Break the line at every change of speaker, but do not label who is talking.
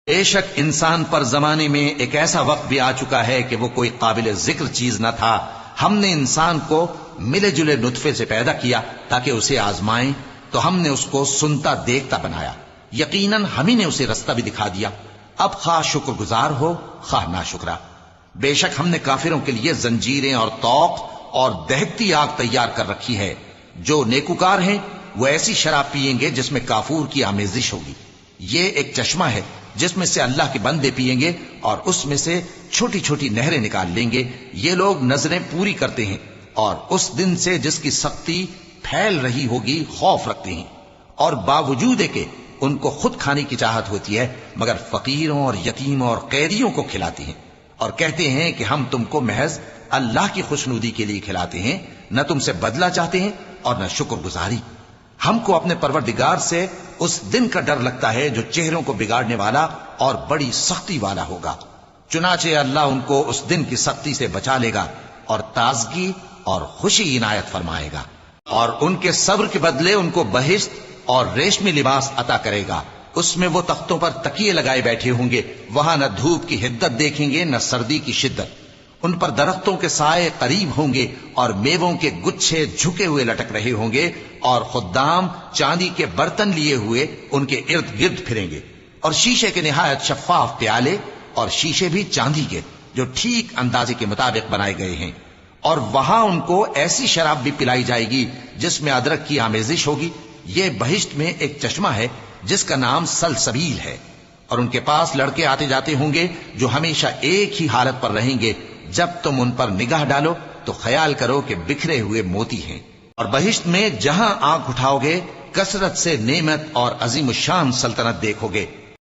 بے شک انسان پر زمانے میں ایک ایسا وقت بھی آ چکا ہے کہ وہ کوئی قابل ذکر چیز نہ تھا. ہم نے انسان کو ملے جلے نطفے سے پیدا کیا تاکہ اسے آزمائیں، تو ہم نے اس کو سنتا دیکھتا بنایا. یقیناً ہم ہی نے اسے رستہ بھی دکھا دیا. اب خواہ شکر گزار ہو خواہ ناشکرا. بے شک ہم نے کافروں کے لیے زنجیریں اور طوق اور دہکتی آگ تیار کر رکھی ہے. جو نیکوکار ہیں وہ ایسی شراب پیئیں گے جس میں کافور کی آمیزش ہوگی. یہ ایک چشمہ ہے جس میں سے اللہ کے بندے پیئیں گے اور اس میں سے چھوٹی چھوٹی نہریں نکال لیں گے. یہ لوگ نظریں پوری کرتے ہیں اور اس دن سے جس کی سختی پھیل رہی ہوگی خوف رکھتے ہیں، اور باوجود کہ ان کو خود کھانے کی چاہت ہوتی ہے مگر فقیروں اور یتیموں اور قیدیوں کو کھلاتے ہیں، اور کہتے ہیں کہ ہم تم کو محض اللہ کی خوشنودی کے لیے کھلاتے ہیں، نہ تم سے بدلہ چاہتے ہیں اور نہ شکر گزاری. ہم کو اپنے پروردگار سے اس دن کا ڈر لگتا ہے جو چہروں کو بگاڑنے والا اور بڑی سختی والا ہوگا. چنانچہ اللہ ان کو اس دن کی سختی سے بچا لے گا اور تازگی اور خوشی عنایت فرمائے گا، اور ان کے صبر کے بدلے ان کو بہشت اور ریشمی لباس عطا کرے گا. اس میں وہ تختوں پر تکیے لگائے بیٹھے ہوں گے، وہاں نہ دھوپ کی حدت دیکھیں گے نہ سردی کی شدت. ان پر درختوں کے سائے قریب ہوں گے اور میووں کے گچھے جھکے ہوئے لٹک رہے ہوں گے، اور خدام چاندی کے برتن لیے ہوئے ان کے ارد گرد پھریں گے، اور شیشے کے نہایت شفاف پیالے اور شیشے بھی چاندی کے جو ٹھیک اندازے کے مطابق بنائے گئے ہیں. اور وہاں ان کو ایسی شراب بھی پلائی جائے گی جس میں ادرک کی آمیزش ہوگی. یہ بہشت میں ایک چشمہ ہے جس کا نام سلسبیل ہے، اور ان کے پاس لڑکے آتے جاتے ہوں گے جو ہمیشہ ایک ہی حالت پر رہیں گے. جب تم ان پر نگاہ ڈالو تو خیال کرو کہ بکھرے ہوئے موتی ہیں. اور بہشت میں جہاں آنکھ اٹھاؤ گے کثرت سے نعمت اور عظیم الشان سلطنت دیکھو گے.